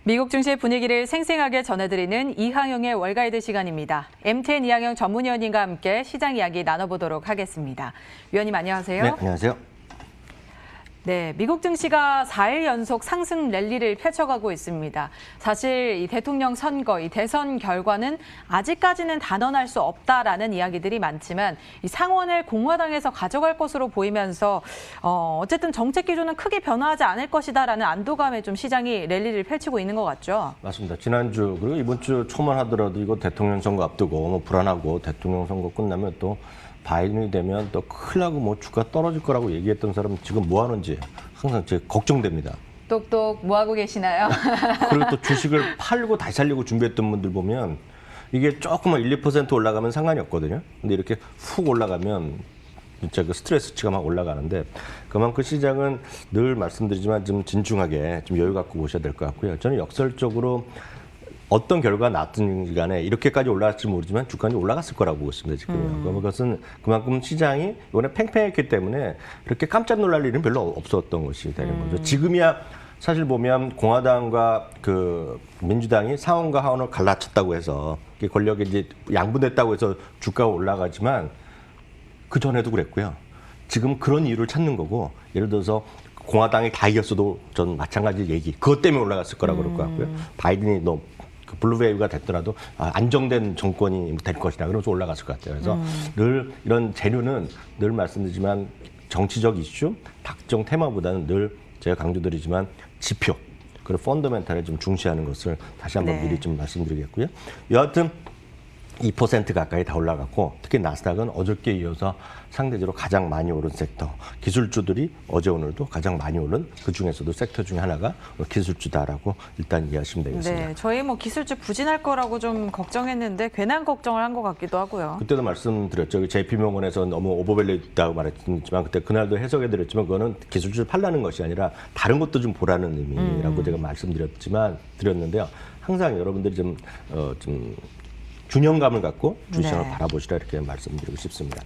미국 증시 분위기를 생생하게 전해드리는 이항영의 월가이드 시간입니다. MTN 이항영 전문위원님과 함께 시장 이야기 나눠보도록 하겠습니다. 위원님 안녕하세요. 네, 안녕하세요. 네, 미국 증시가 4일 연속 상승 랠리를 펼쳐가고 있습니다. 사실 이 대통령 선거, 이 대선 결과는 아직까지는 단언할 수 없다라는 이야기들이 많지만 이 상원을 공화당에서 가져갈 것으로 보이면서 어쨌든 정책 기조는 크게 변화하지 않을 것이다라는 안도감에 좀 시장이 랠리를 펼치고 있는 것 같죠. 맞습니다. 지난주 그리고 이번 주 초만 하더라도 이거 대통령 선거 앞두고 뭐 불안하고 대통령 선거 끝나면 또 바이든이 되면 또 큰일 나고 뭐 주가 떨어질 거라고 얘기했던 사람은 지금 뭐 하는지 항상 제 걱정됩니다. 똑똑 뭐 하고 계시나요? 그리고 또 주식을 팔고 다시 살려고 준비했던 분들 보면 이게 조금만 1, 2% 올라가면 상관이 없거든요. 근데 이렇게 훅 올라가면 진짜 그 스트레스치가 막 올라가는데 그만큼 시장은 늘 말씀드리지만 좀 진중하게 좀 여유 갖고 보셔야 될 것 같고요. 저는 역설적으로 어떤 결과가 나왔든 간에 이렇게까지 올라갈지 모르지만 주가는 올라갔을 거라고 보고 있습니다. 지금. 그것은 그만큼 시장이 이번에 팽팽했기 때문에 이렇게 깜짝 놀랄 일은 별로 없었던 것이 되는 거죠. 지금이야 사실 보면 공화당과 그 민주당이 상원과 하원을 갈라쳤다고 해서 권력이 이제 양분됐다고 해서 주가가 올라가지만 그 전에도 그랬고요. 지금 그런 이유를 찾는 거고 예를 들어서 공화당이 다 이겼어도 전 마찬가지 얘기 그것 때문에 올라갔을 거라고 그럴 것 같고요. 바이든이 그 블루웨이브가 됐더라도 안정된 정권이 될 것이다. 그러면서 올라갔을 것 같아요. 그래서 늘 이런 재료는 늘 말씀드리지만 정치적 이슈, 특정 테마보다는 늘 제가 강조드리지만 지표, 그리고 펀더멘탈에 좀 중시하는 것을 다시 한번 미리 좀 말씀드리겠고요. 여하튼 2% 가까이 다 올라갔고 특히 나스닥은 어저께 이어서 상대적으로 가장 많이 오른 섹터 기술주들이 어제 오늘도 가장 많이 오른 그중에서도 섹터 중에 하나가 기술주다라고 일단 이해하시면 되겠습니다. 네, 저희 뭐 기술주 부진할 거라고 좀 걱정했는데 괜한 걱정을 한 것 같기도 하고요. 그때도 말씀드렸죠. JP모건에서 너무 오버밸류 있다고 말했지만 그때 그날도 해석해드렸지만 그거는 기술주를 팔라는 것이 아니라 다른 것도 좀 보라는 의미라고 제가 드렸는데요. 항상 여러분들이 좀 균형감을 갖고 주시장을 바라보시라 이렇게 말씀드리고 싶습니다.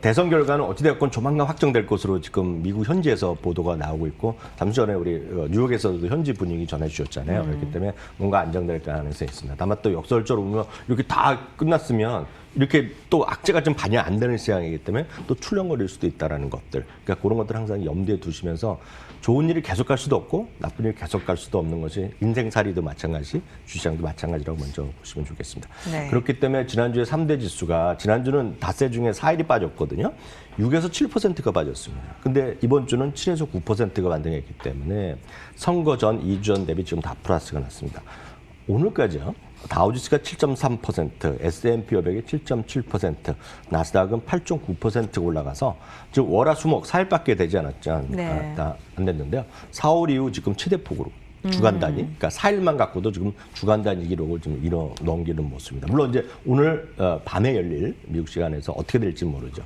대선 결과는 어찌되었건 조만간 확정될 것으로 지금 미국 현지에서 보도가 나오고 있고 잠시 전에 우리 뉴욕에서도 현지 분위기 전해주셨잖아요. 그렇기 때문에 뭔가 안정될 가능성이 있습니다. 다만 또 역설적으로 보면 이렇게 다 끝났으면 이렇게 또 악재가 좀 반영 안 되는 시장이기 때문에 또 출렁거릴 수도 있다는 것들. 그러니까 그런 것들 항상 염두에 두시면서 좋은 일이 계속 갈 수도 없고 나쁜 일이 계속 갈 수도 없는 것이 인생살이도 마찬가지, 주시장도 마찬가지라고 먼저 보시면 좋겠습니다. 네. 그렇기 때문에 지난주에 3대 지수가 지난주는 닷새 중에 4일이 빠졌거든요. 6에서 7%가 빠졌습니다. 근데 이번 주는 7에서 9%가 반등했기 때문에 선거 전 2주 전 대비 지금 다 플러스가 났습니다. 오늘까지요. 다우지수가 7.3%, S&P 500이 7.7%, 나스닥은 8.9%가 올라가서 지금 월화수목 4일밖에 되지 않았죠. 네. 안 됐는데요. 4월 이후 지금 최대폭으로 주간 단위, 그러니까 4일만 갖고도 지금 주간 단위 기록을 좀 넘기는 모습입니다. 물론 이제 오늘 밤에 열릴 미국 시간에서 어떻게 될지 모르죠.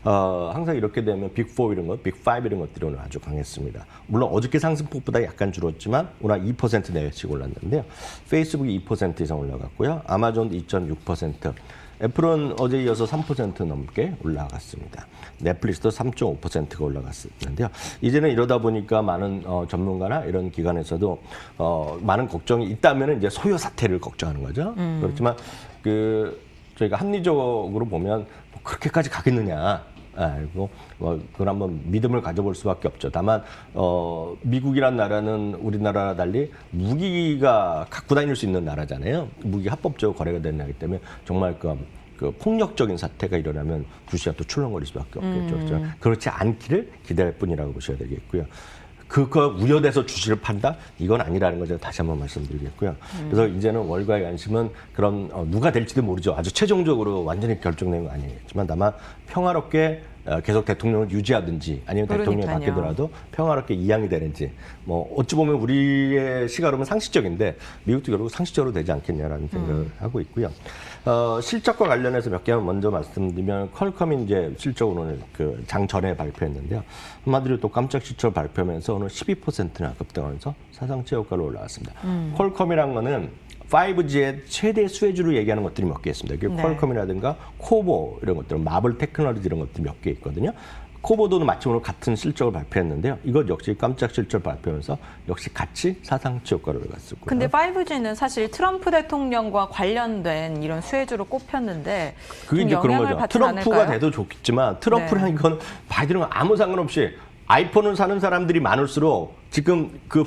항상 이렇게 되면 빅4 이런 것, 빅5 이런 것들이 오늘 아주 강했습니다. 물론 어저께 상승폭보다 약간 줄었지만 오늘 2% 내외씩 올랐는데요. 페이스북이 2% 이상 올라갔고요. 아마존도 2.6%. 애플은 어제 이어서 3% 넘게 올라갔습니다. 넷플릭스도 3.5%가 올라갔는데요. 이제는 이러다 보니까 많은 전문가나 이런 기관에서도 많은 걱정이 있다면 이제 소요 사태를 걱정하는 거죠. 그렇지만 저희가 합리적으로 보면 뭐 그렇게까지 가겠느냐. 그리고 그건 한번 믿음을 가져볼 수밖에 없죠. 다만 미국이란 나라는 우리나라와 달리 무기가 갖고 다닐 수 있는 나라잖아요. 무기 합법적으로 거래가 되는 나라이기 때문에 정말 그 폭력적인 사태가 일어나면 주시가 또 출렁거릴 수밖에 없겠죠. 그렇지 않기를 기대할 뿐이라고 보셔야 되겠고요. 그거 우려돼서 주식을 판다? 이건 아니라는 걸 제가 다시 한번 말씀드리겠고요. 그래서 이제는 월가의 관심은 그런 누가 될지도 모르죠. 아주 최종적으로 완전히 결정된 건 아니겠지만 다만 평화롭게 계속 대통령을 유지하든지 아니면 대통령이 바뀌더라도 평화롭게 이양이 되는지 뭐 어찌 보면 우리의 시각으로 보면 상식적인데 미국도 결국 상식적으로 되지 않겠냐라는 생각을 하고 있고요. 실적과 관련해서 몇 개만 먼저 말씀드리면 퀄컴이 이제 실적을 오늘 그 장 전에 발표했는데요. 한마디로 또 깜짝 실적 발표하면서 오늘 12%나 급등하면서 사상 최고가로 올라왔습니다. 퀄컴이란 거는 5G의 최대 수혜주를 얘기하는 것들이 몇 개 있습니다. 퀄컴이라든가 코보 이런 것들, 마블 테크놀로지 이런 것들이 몇 개 있거든요. 코보도는 마침 오늘 같은 실적을 발표했는데요. 이것 역시 깜짝 실적 발표하면서 역시 같이 사상치 효과를 갔었고요. 근데 5G는 사실 트럼프 대통령과 관련된 이런 수혜주로 꼽혔는데 그게 좀 이제 그런 영향을 거죠. 받진 트럼프가 않을까요? 돼도 좋겠지만 트럼프랑 네. 이건 바이든은 아무 상관없이 아이폰을 사는 사람들이 많을수록 지금 그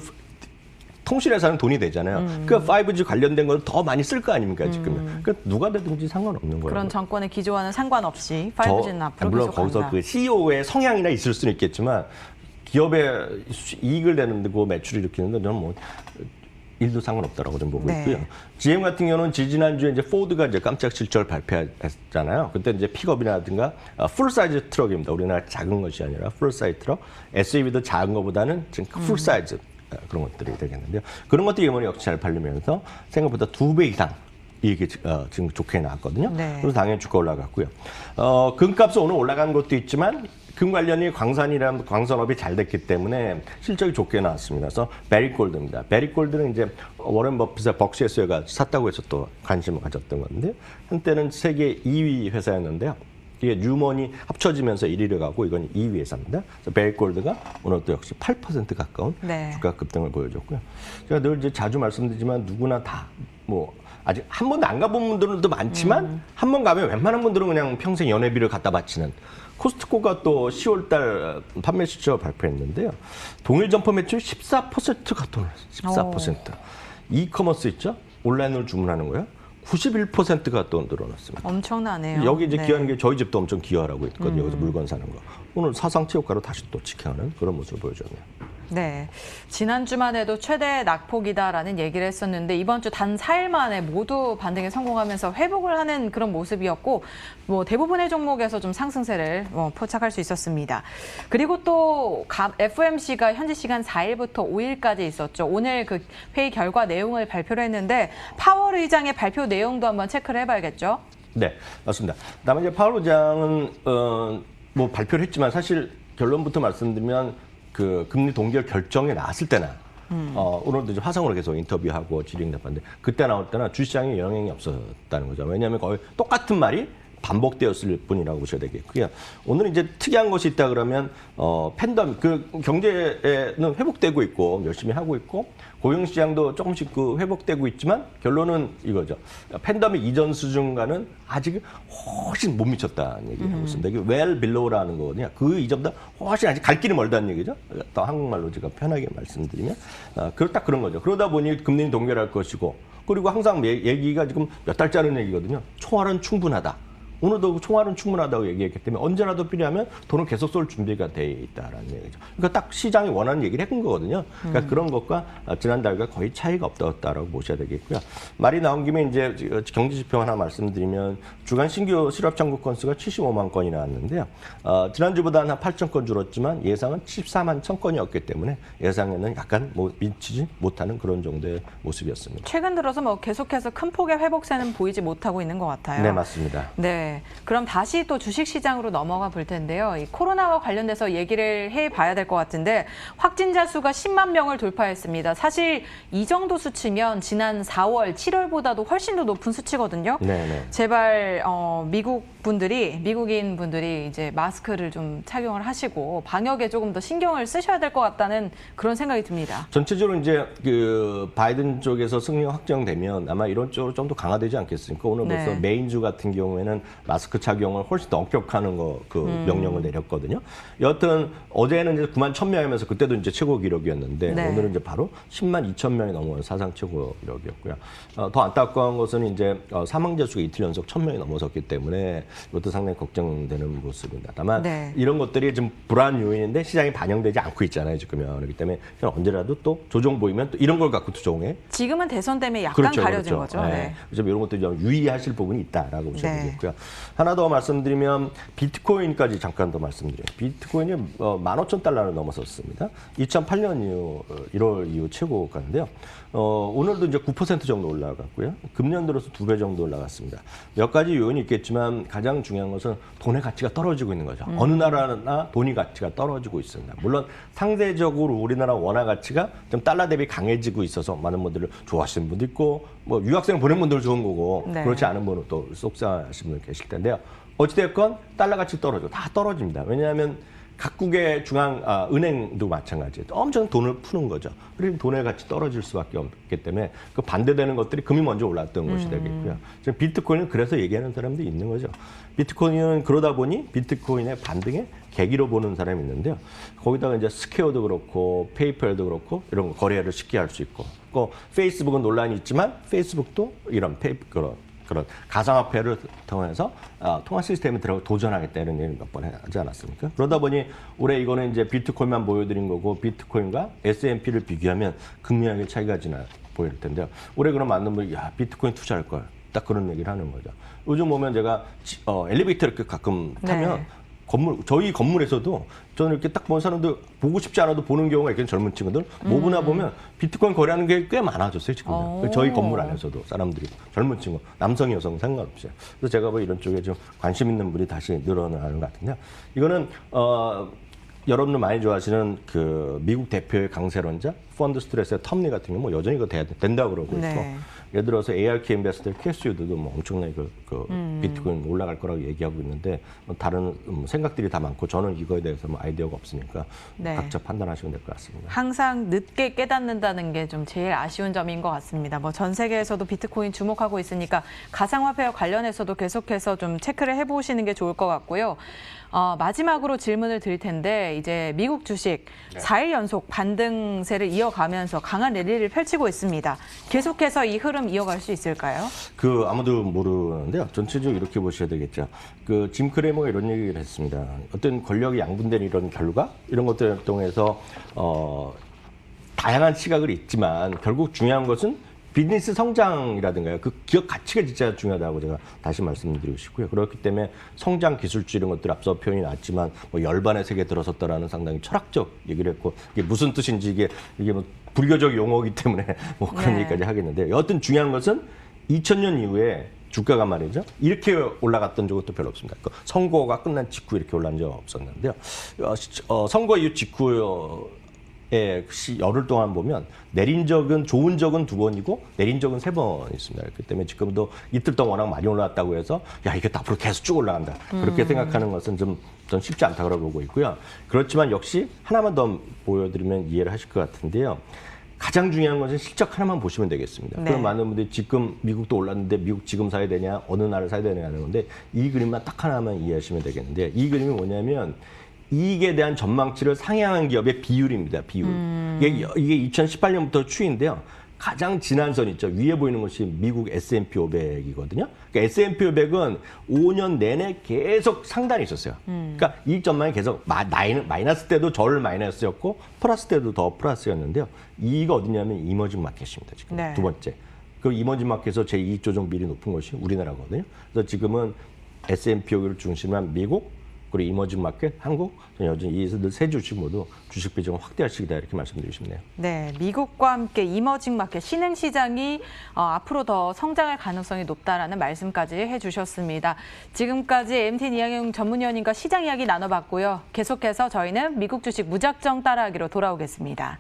통신회사는 돈이 되잖아요. 그 5G 관련된 걸 더 많이 쓸 거 아닙니까 지금은. 그러니까 누가 되든지 상관없는 거예요. 그런 정권의 기조와는 상관없이 5G는 앞으로 물론 계속 거기서 간다. 그 CEO의 성향이나 있을 수는 있겠지만 기업의 이익을 내는 거 매출을 일으키는데 저는 뭐 일도 상관없다라고 좀 보고 네. 있고요. GM 같은 경우는 지난주에 이제 포드가 이제 깜짝 실적을 발표했잖아요. 그때 이제 픽업이라든가 풀 사이즈 트럭입니다. 우리나라 작은 것이 아니라 풀 사이즈 트럭, SUV도 작은 것보다는 지금 풀 사이즈 그런 것들이 되겠는데요. 그런 것들이 이번에 역시 잘 팔리면서 생각보다 2배 이상 이게 지금 좋게 나왔거든요. 네. 그래서 당연히 주가 올라갔고요. 금값은 오늘 올라간 것도 있지만 금 관련이 광산이라는 광산업이 잘 됐기 때문에 실적이 좋게 나왔습니다. 그래서 베리골드입니다. 베리골드는 이제 워렌 버핏의 벅시에스가 샀다고 해서 또 관심을 가졌던 건데 한때는 세계 2위 회사였는데요. 이게 뉴먼이 합쳐지면서 1위를 가고 이건 2위 회사입니다. 그래서 베리골드가 오늘 또 역시 8% 가까운 네. 주가 급등을 보여줬고요. 제가 늘 이제 자주 말씀드리지만 누구나 다 뭐 아직 한 번도 안 가본 분들도 많지만 한 번 가면 웬만한 분들은 그냥 평생 연회비를 갖다 바치는 코스트코가 또 10월 달 판매 실적을 발표했는데요. 동일 점포 매출 14%가 또 늘었어요. 14%. 이커머스 있죠? 온라인으로 주문하는 거예요. 91%가 또 늘어났습니다. 엄청나네요. 여기 이제 네. 기여하는 게 저희 집도 엄청 기여하라고 있거든요. 여기서 물건 사는 거. 오늘 사상치 효과로 다시 또 지켜하는 그런 모습을 보여줬네요. 네, 지난주만 해도 최대 낙폭이다라는 얘기를 했었는데 이번 주 단 4일 만에 모두 반등에 성공하면서 회복을 하는 그런 모습이었고 뭐 대부분의 종목에서 좀 상승세를 포착할 수 있었습니다. 그리고 또 FOMC가 현지 시간 4일부터 5일까지 있었죠. 오늘 그 회의 결과 내용을 발표를 했는데 파월 의장의 발표 내용도 한번 체크를 해봐야겠죠. 네, 맞습니다. 다만 이제 파월 의장은 뭐 발표를 했지만 사실 결론부터 말씀드리면 그 금리 동결 결정이 나왔을 때나 오늘도 이제 화상으로 계속 인터뷰하고 질의응답하는데 그때 나올 때나 주시장에 영향이 없었다는 거죠. 왜냐하면 거의 똑같은 말이 반복되었을 뿐이라고 보셔야 되겠고요. 오늘 이제 특이한 것이 있다 그러면 팬덤 그 경제는 회복되고 있고 열심히 하고 있고 고용 시장도 조금씩 그 회복되고 있지만 결론은 이거죠. 팬덤의 이전 수준과는 아직 훨씬 못 미쳤다는 얘기하고 있습니다. 이게 well below라는 거거든요. 그 이전보다 훨씬 아직 갈 길이 멀다는 얘기죠. 또 한국말로 제가 편하게 말씀드리면 딱 그런 거죠. 그러다 보니 금리는 동결할 것이고 그리고 항상 얘기가 지금 몇 달째 하는 얘기거든요. 총알은 충분하다. 오늘도 총알은 충분하다고 얘기했기 때문에 언제라도 필요하면 돈을 계속 쏠 준비가 돼 있다라는 얘기죠. 그러니까 딱 시장이 원하는 얘기를 해준 거거든요. 그러니까 그런 것과 지난달과 거의 차이가 없다라고 보셔야 되겠고요. 말이 나온 김에 이제 경제 지표 하나 말씀드리면 주간 신규 실업 청구 건수가 75만 건이 나왔는데요. 지난주보다는 한 8천 건 줄었지만 예상은 74만 천 건이었기 때문에 예상에는 약간 뭐 미치지 못하는 그런 정도의 모습이었습니다. 최근 들어서 뭐 계속해서 큰 폭의 회복세는 보이지 못하고 있는 것 같아요. 네, 맞습니다. 네. 그럼 다시 또 주식시장으로 넘어가 볼 텐데요. 이 코로나와 관련돼서 얘기를 해봐야 될 것 같은데 확진자 수가 10만 명을 돌파했습니다. 사실 이 정도 수치면 지난 4월, 7월보다도 훨씬 더 높은 수치거든요. 네네. 제발 미국인 분들이 이제 마스크를 좀 착용을 하시고 방역에 조금 더 신경을 쓰셔야 될 것 같다는 그런 생각이 듭니다. 전체적으로 이제 그 바이든 쪽에서 승리가 확정되면 아마 이런 쪽으로 좀 더 강화되지 않겠습니까? 오늘 네. 벌써 메인주 같은 경우에는 마스크 착용을 훨씬 더 엄격하는 그 명령을 내렸거든요. 여하튼 어제는 이제 9만 1,000명이면서 그때도 이제 최고 기록이었는데 네. 오늘은 이제 바로 10만 2천 명이 넘어온 사상 최고 기록이었고요. 더 안타까운 것은 이제 사망자 수가 이틀 연속 1,000명이 넘어섰기 때문에 이것도 상당히 걱정되는 모습입니다. 다만 네. 이런 것들이 좀 불안 요인인데 시장이 반영되지 않고 있잖아요, 지금은. 그렇기 때문에 언제라도 또 조정 보이면 또 이런 걸 갖고 조정해. 지금은 대선 때문에 약간 가려진 거죠. 네. 그래서 이런 것도 좀 유의하실 부분이 있다라고 보셔야 네. 되겠고요. 하나 더 말씀드리면 비트코인까지 잠깐 더 말씀드려요. 비트코인이 15,000달러를 넘어섰습니다. 2008년 이후 1월 이후 최고가인데요. 오늘도 이제 9% 정도 올라갔고요. 금년 들어서 2배 정도 올라갔습니다. 몇 가지 요인이 있겠지만 가장 중요한 것은 돈의 가치가 떨어지고 있는 거죠. 어느 나라나 돈의 가치가 떨어지고 있습니다. 물론 상대적으로 우리나라 원화 가치가 좀 달러 대비 강해지고 있어서 많은 분들을 좋아하시는 분도 있고 뭐 유학생 보낸 분들 좋은 거고 네. 그렇지 않은 분은 또 속상하신 분 계실 텐데요. 어찌됐건 달러 가치 떨어지고 다 떨어집니다. 왜냐하면 각국의 은행도 마찬가지예요. 엄청 돈을 푸는 거죠. 그리고 돈의 가치 떨어질 수밖에 없기 때문에 그 반대되는 것들이 금이 먼저 올랐던 것이 되겠고요. 지금 비트코인은 그래서 얘기하는 사람도 있는 거죠. 비트코인은 그러다 보니 비트코인의 반등의 계기로 보는 사람이 있는데요. 거기다가 이제 스퀘어도 그렇고 페이팔도 그렇고 이런 거 거래를 쉽게 할 수 있고, 또 페이스북은 논란이 있지만 페이스북도 이런 그런 가상화폐를 통해서 통화 시스템에 들어가 도전하겠다 이런 얘기를 몇 번 하지 않았습니까? 그러다 보니 올해 이거는 이제 비트코인만 보여드린 거고 비트코인과 S&P를 비교하면 극명하게 차이가 보일 텐데요. 올해 그럼 많은 분이 비트코인 투자할 걸 딱 그런 얘기를 하는 거죠. 요즘 보면 제가 엘리베이터 이렇게 가끔 타면 네. 저희 건물에서도 저는 이렇게 딱 본 사람들 보고 싶지 않아도 보는 경우가 이렇게 젊은 친구들 모브나 보면 비트코인 거래하는 게 꽤 많아졌어요 지금. 저희 건물 안에서도 사람들이 젊은 친구, 남성 여성 상관없이. 그래서 제가 뭐 이런 쪽에 좀 관심 있는 분이 다시 늘어나는 것 같은데요. 이거는 여러분들 많이 좋아하시는 그 미국 대표의 강세론자 펀드 스트레스의 텀리 같은 경우 뭐 여전히 이거 된다고 그러고 있고. 네. 예를 들어서 ARK 인베스터 캐시우드도 뭐 엄청나게 비트코인 올라갈 거라고 얘기하고 있는데 다른 생각들이 다 많고 저는 이거에 대해서 뭐 아이디어가 없으니까 네. 각자 판단하시면 될 것 같습니다. 항상 늦게 깨닫는다는 게 좀 제일 아쉬운 점인 것 같습니다. 뭐 전 세계에서도 비트코인 주목하고 있으니까 가상화폐와 관련해서도 계속해서 좀 체크를 해보시는 게 좋을 것 같고요. 마지막으로 질문을 드릴 텐데 이제 미국 주식 4일 연속 반등세를 이어가면서 강한 랠리를 펼치고 있습니다. 계속해서 이 흐름 이어갈 수 있을까요? 아무도 모르는데요. 전체적으로 이렇게 보셔야 되겠죠. 짐 크레머가 이런 얘기를 했습니다. 어떤 권력이 양분된 이런 결과 이런 것들을 통해서 다양한 시각을 있지만 결국 중요한 것은 비즈니스 성장이라든가요. 그 기업 가치가 진짜 중요하다고 제가 다시 말씀드리고 싶고요. 그렇기 때문에 성장 기술주 이런 것들 앞서 표현이 나왔지만 뭐 열반의 세계에 들어섰다라는 상당히 철학적 얘기를 했고 이게 무슨 뜻인지 이게 뭐 불교적 용어이기 때문에 뭐 그런 네. 얘기까지 하겠는데 여하튼 중요한 것은 2000년 이후에 주가가 말이죠. 이렇게 올라갔던 적도 별로 없습니다. 선거가 끝난 직후 이렇게 올라간 적 없었는데요. 선거 이후 직후 열흘 동안 보면 내린 적은 좋은 적은 2번이고 내린 적은 3번 있습니다. 그렇기 때문에 지금도 이틀 동안 워낙 많이 올라왔다고 해서 이게 앞으로 계속 쭉 올라간다. 그렇게 생각하는 것은 좀 쉽지 않다고 보고 있고요. 그렇지만 역시 하나만 더 보여드리면 이해를 하실 것 같은데요. 가장 중요한 것은 실적 하나만 보시면 되겠습니다. 네. 그럼 많은 분들이 지금 미국도 올랐는데 미국 지금 사야 되냐, 어느 날을 사야 되냐 하는 건데 이 그림만 딱 하나만 이해하시면 되겠는데 이 그림이 뭐냐면 이익에 대한 전망치를 상향한 기업의 비율입니다. 비율. 이게 2018년부터 추이인데요. 가장 지난 선 있죠. 위에 보이는 것이 미국 S&P 500이거든요. 그러니까 S&P 500은 5년 내내 계속 상단에 있었어요. 그러니까 이익 전망이 계속 마이너스 때도 절 마이너스였고 플러스 때도 더 플러스였는데요. 이익이 어디냐면 이머징 마켓입니다. 지금 네. 두 번째. 그 이머징 마켓에서 제 이익 조정 비율이 높은 것이 우리나라거든요. 그래서 지금은 S&P 500을 중심한 미국 그리고 이머징 마켓, 한국, 여전히 이 세 주식 모두 주식 비중을 확대할 시기다 이렇게 말씀드리고 싶네요. 네, 미국과 함께 이머징 마켓, 신흥 시장이 앞으로 더 성장할 가능성이 높다라는 말씀까지 해주셨습니다. 지금까지 MT 이항영 전문위원님과 시장 이야기 나눠봤고요. 계속해서 저희는 미국 주식 무작정 따라하기로 돌아오겠습니다.